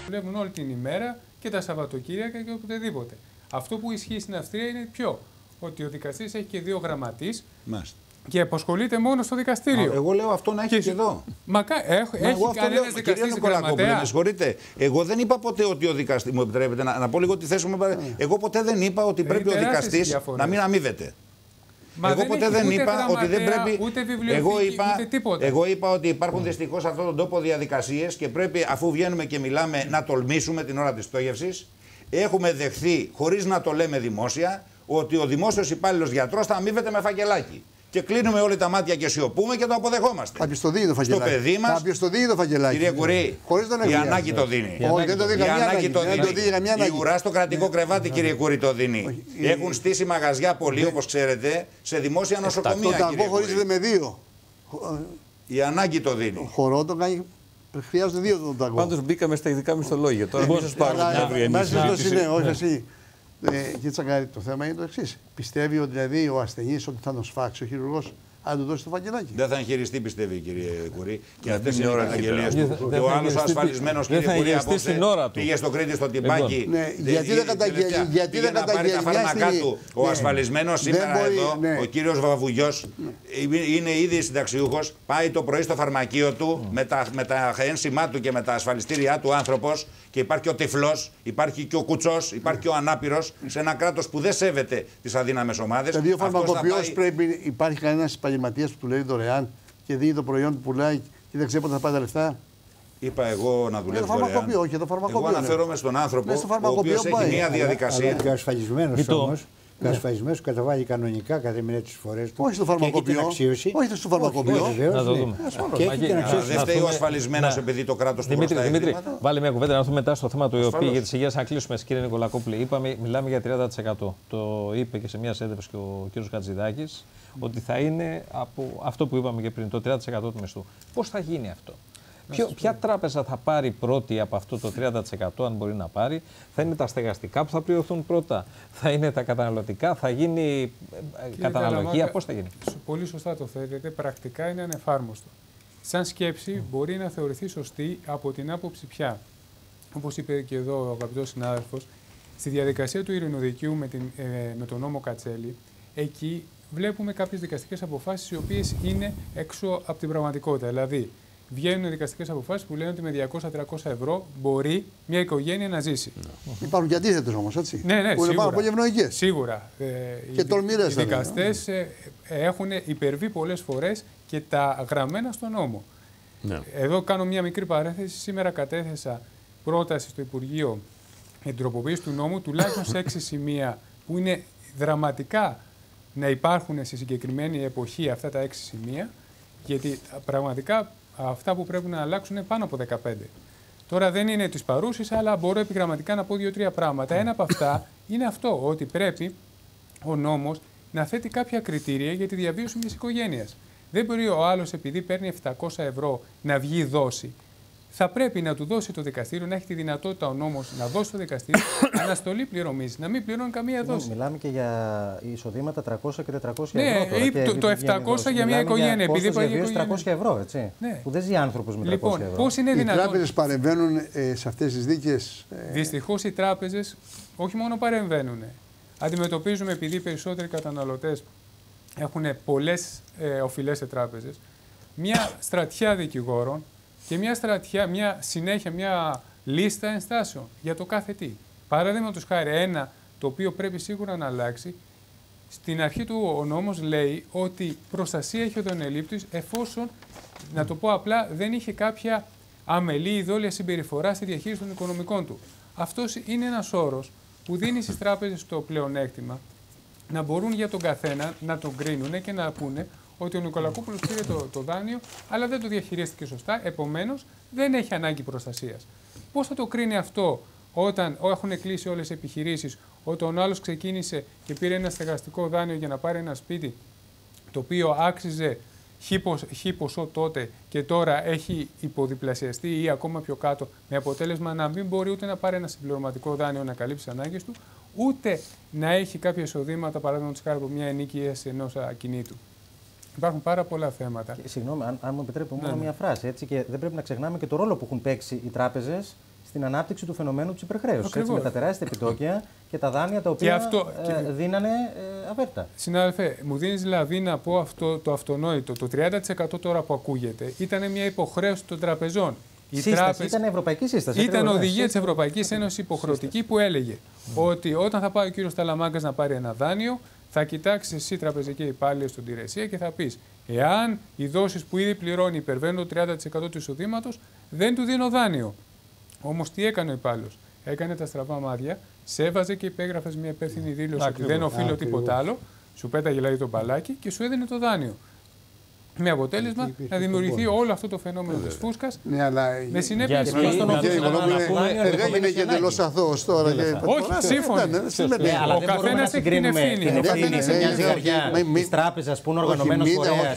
δουλεύουν όλη την ημέρα και τα Σαββατοκύριακα και οπουδήποτε. Αυτό που ισχύει στην Αυστρία είναι ποιο? Ότι ο δικαστής έχει και 2 γραμματείς και απασχολείται μόνο στο δικαστήριο. Εγώ λέω αυτό να έχει και εδώ. Έχει κανένας δικαστής γραμματέα? Με συγχωρείτε. Εγώ δεν είπα ποτέ ότι ο δικαστής. Μου επιτρέπετε να πω λίγο τη θέση μου. Εγώ ποτέ δεν είπα ότι πρέπει ο δικαστής να μην αμείβεται. Εγώ ποτέ δεν είπα ότι δεν πρέπει. Ούτε βιβλιοθήκη, ούτε τίποτα. Εγώ είπα ότι υπάρχουν δυστυχώς σε αυτόν τον τόπο διαδικασίες και πρέπει, αφού βγαίνουμε και μιλάμε, να τολμήσουμε την ώρα της πτώχευσης. Έχουμε δεχθεί, χωρίς να το λέμε δημόσια, ότι ο δημόσιος υπάλληλος γιατρός θα αμείβεται με φακελάκι. Και κλείνουμε όλοι τα μάτια και σιωπούμε και το αποδεχόμαστε. Θα πει το δίνει το φακελάκι. Στο παιδί μας. Θα πει το δίνει το φακελάκι. Κύριε Κουρί, η Ανάκη το δίνει. Όχι, δεν το δίνει καμία Ανάκη. Η ουρά στο κρατικό κρεβάτι, κύριε Κουρί, το δίνει. Έχουν στήσει μαγαζιά πολλοί, όπως ξέρετε, σε δημόσια νοσοκομεία. Το ταγκό χωρίζεται με 2. Η Ανάκη το δίνει. Χορό το κάνει. Χρειάζονται 2 τον ταγκό. Πάντως μπήκαμε στα ειδικά μισθολόγια. Τώρα μην σας πάρω την αύριο συζήτηση. Όχι εσύ. Κύριε Τσαγκάρη, το θέμα είναι το εξής. Πιστεύει ότι δηλαδή ο ασθενής ότι θα τον σφάξει ο χειρουργός αν του δώσει το φακελάκι? Δεν θα εγχειριστεί, πιστεύει, κύριε Κουρί. Και αυτές είναι οι καταγγελίες του. Και ο άλλος ασφαλισμένος, κύριε Κουρί, απόψε πήγε στο Κρήτη στο τυμπάκι. Γιατί δεν καταγγελνιάσει να πάρει τα φάρμακά του. Ο ασφαλισμένος σήμερα εδώ, ο κύριος Βαβουγιός, είναι ήδη συνταξιούχος. Πάει το πρωί στο φαρμακείο του με τα ένσημά του και με τα ασφαλιστήριά του άνθρωπος. Και υπάρχει ο τυφλός, υπάρχει και ο κουτσός, υπάρχει και ο ανάπηρος σε ένα κράτος που δεν σέβεται τις αδύναμες ομάδες. Δηλαδή ο φαρμακοποιός πρέπει, υπάρχει κανένας επαγγελματίας που του λέει δωρεάν και δίνει το προϊόν που πουλάει και δεν ξέρει πότε θα πάει τα λεφτά? Είπα εγώ να δουλεύει δωρεάν. Όχι, το φαρμακοποιό. Εγώ αναφέρομαι στον άνθρωπο ο οποίος έχει μια διαδικασία. Και ο ασφαλισμένος όμως. Ο ασφαλισμένος καταβάλει κανονικά κάθε μήνα τις φορές του. Όχι στο φαρμακοποιό. Όχι στο φαρμακοποιό. Να το δούμε. Δεν φταίει ο ασφαλισμένος επειδή το κράτος του προστάει. Δημήτρη, βάλε μια κουβέντα να δούμε μετά στο θέμα του ΕΟΠΗ για τις υγείας. Να κλείσουμε, κύριε Νικολακόπουλε. Είπαμε, μιλάμε για 30%. Το είπε και σε μια συνέντευξη και ο κ. Χατζηδάκης ότι θα είναι από αυτό που είπαμε και πριν, το 30% του μισθού. Πώς θα γίνει αυτό? Ποια τράπεζα θα πάρει πρώτη από αυτό το 30%, αν μπορεί να πάρει? Θα είναι τα στεγαστικά που θα πληρωθούν πρώτα? Θα είναι τα καταναλωτικά? Θα γίνει καταναλογία? Πώς θα γίνει? Πολύ σωστά το θέτετε. Πρακτικά είναι ανεφάρμοστο. Σαν σκέψη μπορεί να θεωρηθεί σωστή από την άποψη πια. Όπως είπε και εδώ ο αγαπητός συνάδελφος, στη διαδικασία του ειρηνοδικείου με τον νόμο Κατσέλη, εκεί βλέπουμε κάποιες δικαστικές αποφάσεις οι οποίες είναι έξω από την πραγματικότητα. Δηλαδή, βγαίνουν δικαστικές αποφάσεις που λένε ότι με 200-300 ευρώ μπορεί μια οικογένεια να ζήσει. Υπάρχουν και αντίθετες όμως, έτσι. Ναι, που είναι πάρα πολύ ευνοϊκές. Σίγουρα. Και τολμηρές. Οι δικαστές έχουν υπερβεί πολλές φορές και τα γραμμένα στον νόμο. Ναι. Εδώ κάνω μια μικρή παρένθεση. Σήμερα κατέθεσα πρόταση στο Υπουργείο για την τροποποίηση του νόμου, τουλάχιστον σε 6 σημεία που είναι δραματικά να υπάρχουν στη συγκεκριμένη εποχή αυτά τα 6 σημεία, γιατί πραγματικά αυτά που πρέπει να αλλάξουν είναι πάνω από 15. Τώρα δεν είναι της παρούσης, αλλά μπορώ επιγραμματικά να πω 2-3 πράγματα. Ένα από αυτά είναι αυτό, ότι πρέπει ο νόμος να θέτει κάποια κριτήρια για τη διαβίωση μιας οικογένειας. Δεν μπορεί ο άλλος, επειδή παίρνει 700 ευρώ, να βγει δόση. Θα πρέπει να του δώσει το δικαστήριο, να έχει τη δυνατότητα ο νόμος να δώσει το δικαστήριο αναστολή πληρωμής, να μην πληρώνει καμία δόση. Μιλάμε και για εισοδήματα 300 και 400 ναι, ευρώ. Ή το 700 για μια οικογένεια. Επειδή διαβίωση 300 ευρώ, έτσι. Ναι. Που δεν ζει άνθρωπος με 300 λοιπόν, ευρώ. Πώς είναι δυνατόν? Οι τράπεζες παρεμβαίνουν σε αυτές τις δίκες. Δυστυχώς οι τράπεζες όχι μόνο παρεμβαίνουν. Αντιμετωπίζουμε, επειδή οι περισσότεροι καταναλωτές έχουν πολλές οφειλές σε τράπεζες, μια στρατιά δικηγόρων και μια συνέχεια, μια λίστα ενστάσεων για το κάθε τι. Παραδείγματος χάρη, ένα το οποίο πρέπει σίγουρα να αλλάξει. Στην αρχή του ο νόμος λέει ότι προστασία έχει ο δανειολήπτης εφόσον, να το πω απλά, δεν είχε κάποια αμελή ή δόλια συμπεριφορά στη διαχείριση των οικονομικών του. Αυτός είναι ένας όρος που δίνει στις τράπεζες το πλεονέκτημα να μπορούν για τον καθένα να τον κρίνουν και να πούνε ότι ο Νικολακόπουλος πήρε το δάνειο, αλλά δεν το διαχειρίστηκε σωστά, επομένως δεν έχει ανάγκη προστασίας. Πώς θα το κρίνει αυτό όταν έχουν κλείσει όλες οι επιχειρήσεις, όταν ο άλλος ξεκίνησε και πήρε ένα στεγαστικό δάνειο για να πάρει ένα σπίτι, το οποίο άξιζε χ ποσό τότε και τώρα έχει υποδιπλασιαστεί ή ακόμα πιο κάτω, με αποτέλεσμα να μην μπορεί ούτε να πάρει ένα συμπληρωματικό δάνειο να καλύψει τις ανάγκες του, ούτε να έχει κάποια εισοδήματα, παράδειγματος χάρη από μια ενοικίαση ενός ακινήτου. Υπάρχουν πάρα πολλά θέματα. Και, συγγνώμη, αν μου επιτρέπει μόνο μια φράση. Έτσι, και δεν πρέπει να ξεχνάμε και το ρόλο που έχουν παίξει οι τράπεζες στην ανάπτυξη του φαινομένου της υπερχρέωσης. Έτσι, με τα τεράστια επιτόκια και τα δάνεια τα οποία δίνανε αβέρτα. Συνάδελφε, μου δίνεις δηλαδή να πω αυτό το αυτονόητο. Το 30% τώρα που ακούγεται ήταν μια υποχρέωση των τραπεζών. Ήταν ευρωπαϊκή σύσταση. Ήταν οδηγία της Ευρωπαϊκής Ένωσης υποχρεωτική που έλεγε ότι όταν θα πάει ο κύριος Ταλαμάγκας να πάρει ένα δάνειο, θα κοιτάξεις εσύ τραπεζική υπάλληλη στην υπηρεσία και θα πεις: εάν οι δόσεις που ήδη πληρώνει υπερβαίνουν το 30% του εισοδήματος, δεν του δίνω δάνειο. Όμως τι έκανε ο υπάλληλος? Έκανε τα στραβά μάτια, σέβαζε και υπέγραφε μια υπεύθυνη δήλωση ότι δεν οφείλω τίποτα άλλο, σου πέταγε δηλαδή το μπαλάκι και σου έδινε το δάνειο. Με αποτέλεσμα να δημιουργηθεί όλο αυτό το φαινόμενο της φούσκας. Ναι, αλλά με συνέπειες. Είναι και εντελώς αθώος τώρα. Όχι, σύμφωνα. Αλλά δεν μπορούμε να συγκρίνουμε την ευθύνη σε μια ζυγαριά της τράπεζας που είναι οργανωμένος φορέας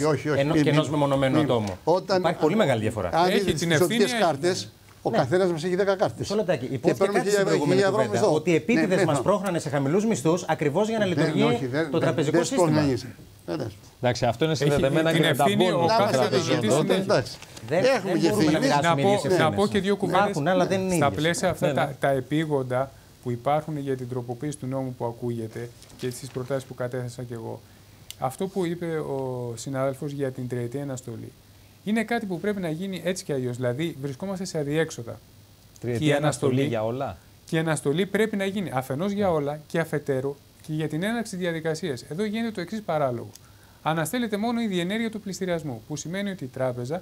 και ενός μεμονωμένου ατόμου. Υπάρχει πολύ μεγάλη διαφορά. Αν έχει τις οδικές κάρτες, ο καθένας μας έχει 10 κάρτες. Μισό λεπτάκι. Υπόθηκε κάτι στην προηγούμενη κουβέντα ότι επίτηδες μας πρόχνανε σε χαμηλούς μισθούς ακριβώς για να λειτουργεί το τραπεζικό σύστημα. Εντάξει, αυτό είναι συνδεδεμένα και με τα ο κάθε διοικητής. Έχουμε και ευθύνη. Να πω και δύο κουβέντες στα πλαίσια αυτά τα επίγοντα που υπάρχουν για την τροποποίηση του νόμου που ακούγεται και στις προτάσεις που κατέθεσα κι εγώ. Αυτό που είπε ο συνάδελφος για την τριετή αναστολή είναι κάτι που πρέπει να γίνει έτσι κι αλλιώς. Δηλαδή, βρισκόμαστε σε αδιέξοδα. Τριετή αναστολή για όλα. Και η αναστολή πρέπει να γίνει αφενός για όλα και αφετέρου και για την έναρξη διαδικασίας. Εδώ γίνεται το εξής παράλογο. Αναστέλλεται μόνο η διενέργεια του πληστηριασμού, που σημαίνει ότι η τράπεζα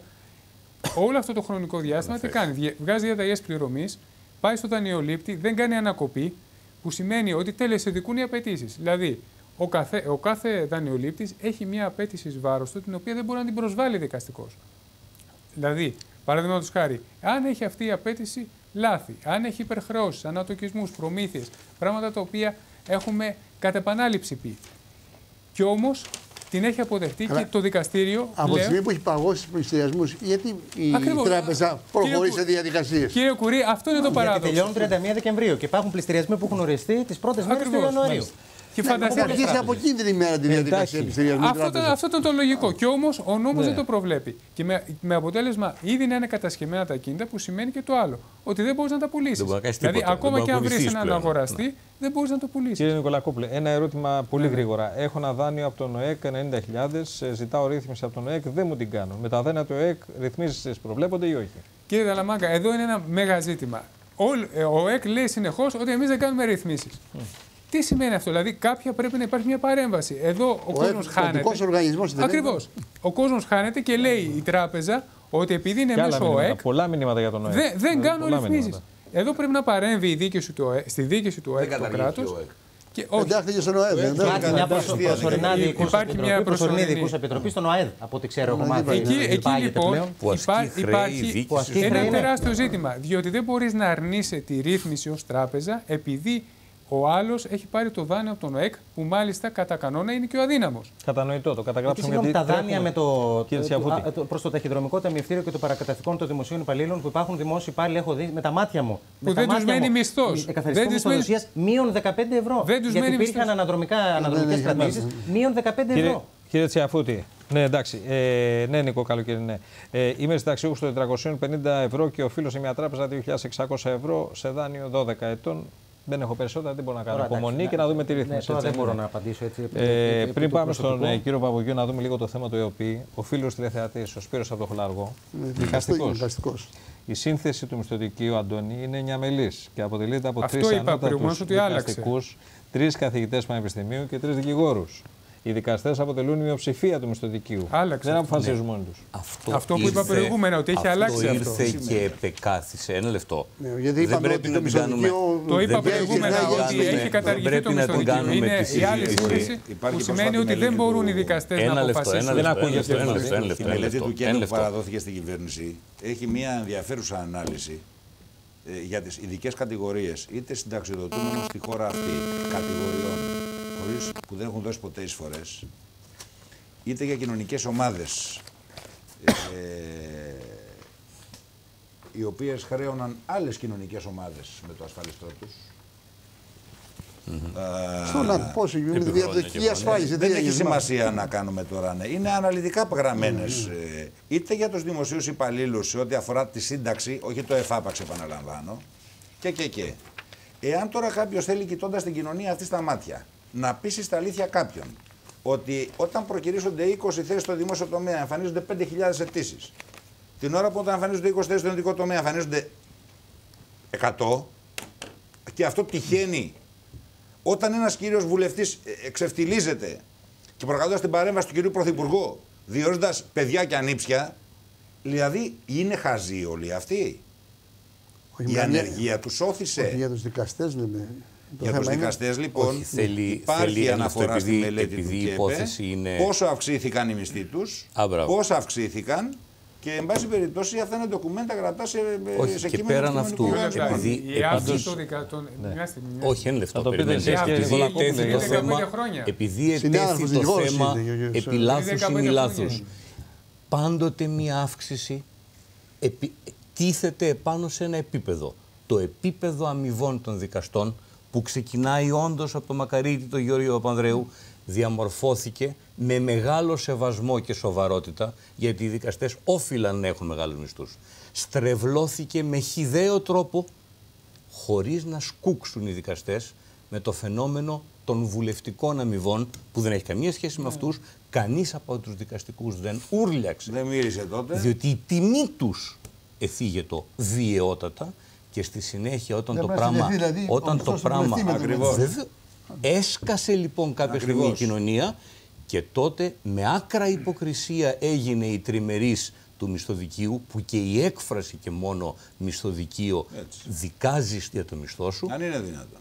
όλο αυτό το χρονικό διάστημα τι κάνει? Βγάζει διαταγές πληρωμής, πάει στο δανειολήπτη, δεν κάνει ανακοπή, που σημαίνει ότι τελεσιδικούν οι απαιτήσεις. Δηλαδή, ο κάθε δανειολήπτης έχει μια απέτηση εις βάρος του, την οποία δεν μπορεί να την προσβάλλει δικαστικώς. Δηλαδή, παραδείγματος χάρη, αν έχει αυτή η απέτηση λάθη, αν έχει υπερχρεώσεις, ανατοκισμούς, προμήθειες, πράγματα τα οποία έχουμε κατ' επανάληψη πει. Κι όμως την έχει αποδεχτεί και το δικαστήριο. Από τη στιγμή που έχει παγώσει τους πληστηριασμούς, γιατί η τράπεζα προχωρεί σε διαδικασίες? Κύριε Κουρί, αυτό είναι το παράδοξο. Τελειώνουν 31 Δεκεμβρίου και υπάρχουν πληστηριασμοί που έχουν οριστεί τις πρώτες μέρες του Ιανουαρίου. Και φανταστείτε. Θα αρχίσει από εκείνη την ημέρα τη διαδικασία πληστηριασμού. Αυτό ήταν το λογικό. Και όμως ο νόμος δεν το προβλέπει. Και με αποτέλεσμα ήδη να είναι κατασχεμένα τα κίνητα, που σημαίνει και το άλλο. Ότι δεν μπορείς να τα πουλήσεις. Δηλαδή, ακόμα και αν βρεις έναν αγοραστή, δεν μπορείς να το πουλήσεις. Κύριε Νικολακόπουλε, ένα ερώτημα πολύ γρήγορα. Έχω ένα δάνειο από τον ΟΕΚ 90.000, ζητάω ρύθμιση από τον ΟΕΚ, δεν μου την κάνω. Με τα δάνεια του ΟΕΚ ρυθμίσεις προβλέπονται ή όχι? Κύριε Ταλαμάγκα, εδώ είναι ένα μέγα ζήτημα. Ο ΟΕΚ λέει συνεχώς ότι εμείς δεν κάνουμε ρυθμίσεις. Τι σημαίνει αυτό? Δηλαδή, κάποια πρέπει να υπάρχει μια παρέμβαση. Εδώ ο κόσμος χάνεται. Ακριβώς. Ο κόσμος χάνεται και λέει η τράπεζα ότι επειδή είναι μέσω ΟΕΚ. Πολλά μηνύματα για τον ΟΕΚ. Δεν κάνω ρυθμίσεις. Εδώ πρέπει να παρέμβει η δίκηση του ΟΕΚ, στη δίκηση του ΟΕΚ το κράτος. Εντάχθηκε στον ΟΕΔ. Υπάρχει μια προσωρινή διοικούσα επιτροπή στον ΟΕΔ, από ό,τι ξέρω. Εκεί λοιπόν υπάρχει ένα τεράστιο ζήτημα. Διότι δεν μπορείς να αρνείσαι τη ρύθμιση ως τράπεζα επειδή ο άλλος έχει πάρει το δάνειο από τον ΟΕΚ, που μάλιστα κατά κανόνα είναι και ο αδύναμος. Κατανοητό, το καταγράψαμε. Γιατί τα δάνεια προς το ταχυδρομικό ταμιευτήριο και το παρακαταθηκόν των δημοσίων υπαλλήλων που υπάρχουν δημόσιοι υπάλληλοι, έχω δει με τα μάτια μου. Που δεν τους μένει μισθός. Εκαθαριστικό μισθοδοσίας μείον 15 ευρώ. Γιατί υπήρχαν αναδρομικές κρατήσεις μείον 15 ευρώ. Κύριε Τσιαφούτη, ναι, εντάξει. Ναι, Νίκο, καλοκαίρι, ναι. Είμαι συνταξιούχος των 450 ευρώ και οφείλω σε μια τράπεζα 2.600 ευρώ σε δάνειο 12 ετών. Δεν έχω περισσότερα, δεν μπορώ να κάνω υπομονή και να δούμε τη ρύθμιση. Δεν μπορώ να απαντήσω έτσι. Πριν πάμε στον κύριο Παπογιού να δούμε λίγο το θέμα του ΕΟΠΗ, ο φίλος τηλεθεατής, ο Σπύρος από το Χολαργό, δικαστικός. Η σύνθεση του μισθωτικίου, Αντώνη, είναι 9 μελής και αποτελείται από 3 ανώτατους δικαστικούς, 3 καθηγητές πανεπιστημίου και 3 δικηγόρους. Οι δικαστές αποτελούν μειοψηφία του μισθωτικίου. Δεν αποφασίζουν μόνοι τους. Αυτό που είπα προηγούμενα, ότι έχει αλλάξει αυτό. Αυτό ήρθε και επεκάθησε. Ένα λεπτό. Δεν πρέπει να την κάνουμε. Το είπα προηγούμενα ότι έχει καταργηθεί το μισθωτικείο. Είναι η άλλη σύνθεση που σημαίνει ότι δεν μπορούν οι δικαστές να αποφασίσουν. Δεν ακούγεται αυτό. Η μελέτη του Κένου που παραδόθηκε στην κυβέρνηση έχει μια ενδιαφέρουσα ανάλυση για τις ειδικές κατηγορίες, είτε συνταξιοδοτούμενων στη χώρα αυτή κατηγοριών που δεν έχουν δώσει ποτέ εισφορές, είτε για κοινωνικές ομάδες οι οποίες χρέωναν άλλες κοινωνικές ομάδες με το ασφαλιστό τους. Πόσο διαδοχική ασφάλιση. Δεν έχει σημασία να κάνουμε τώρα. Ναι. Είναι αναλυτικά γραμμένες είτε για τους δημοσίους υπαλλήλους σε ό,τι αφορά τη σύνταξη, όχι το εφάπαξ επαναλαμβάνω, Και. Εάν τώρα κάποιος θέλει, κοιτώντας την κοινωνία αυτή στα μάτια, να πείσει στα αλήθεια κάποιον ότι όταν προκυρήσονται 20 θέσεις στο δημόσιο τομέα εμφανίζονται 5.000 αιτήσεις. Την ώρα που όταν εμφανίζονται 20 θέσεις στο ιδιωτικό τομέα εμφανίζονται 100, και αυτό τυχαίνει όταν ένας κύριος βουλευτής εξευτιλίζεται και προκαλώντας την παρέμβαση του κυρίου Πρωθυπουργού, διορίζοντας παιδιά και ανήψια, δηλαδή είναι χαζοί όλοι αυτοί. Η ανεργία τους όθησε. Όχι, για τους δικαστές λέμε. Για τους δικαστές λοιπόν υπάρχει αναφορά στη μελέτη του ΚΕΠΕ, πόσο αυξήθηκαν οι μισθοί τους, πόσο αυξήθηκαν. Και εν πάση περιπτώσει αυτά είναι ντοκουμέντα κρατά σε όχι, και πέραν αυτού. Η αύξηση των δικαστών. Όχι, ένα λεπτό. Επειδή ετέθη το θέμα επί λάθους ή μη λάθους. Πάντοτε μία αύξηση τίθεται επάνω σε ένα επίπεδο. Το επίπεδο αμοιβών των δικαστών, που ξεκινάει όντως από το μακαρίτη τον Γιώργο Παπανδρέου, διαμορφώθηκε με μεγάλο σεβασμό και σοβαρότητα, γιατί οι δικαστές όφυλαν να έχουν μεγάλους μισθούς. Στρεβλώθηκε με χυδαίο τρόπο, χωρίς να σκούξουν οι δικαστές, με το φαινόμενο των βουλευτικών αμοιβών, που δεν έχει καμία σχέση με αυτούς. Κανείς από τους δικαστικούς δεν ούρλιαξε. Δεν μίλησε τότε. Διότι η τιμή τους εφήγετο βιαιότατα, και στη συνέχεια όταν το πράγμα... Έσκασε λοιπόν κάποια στιγμή η κοινωνία, και τότε με άκρα υποκρισία έγινε η τριμερής του μισθοδικείου, που και η έκφραση και μόνο μισθοδικείο δικάζει για το μισθό σου. Αν είναι δυνατόν.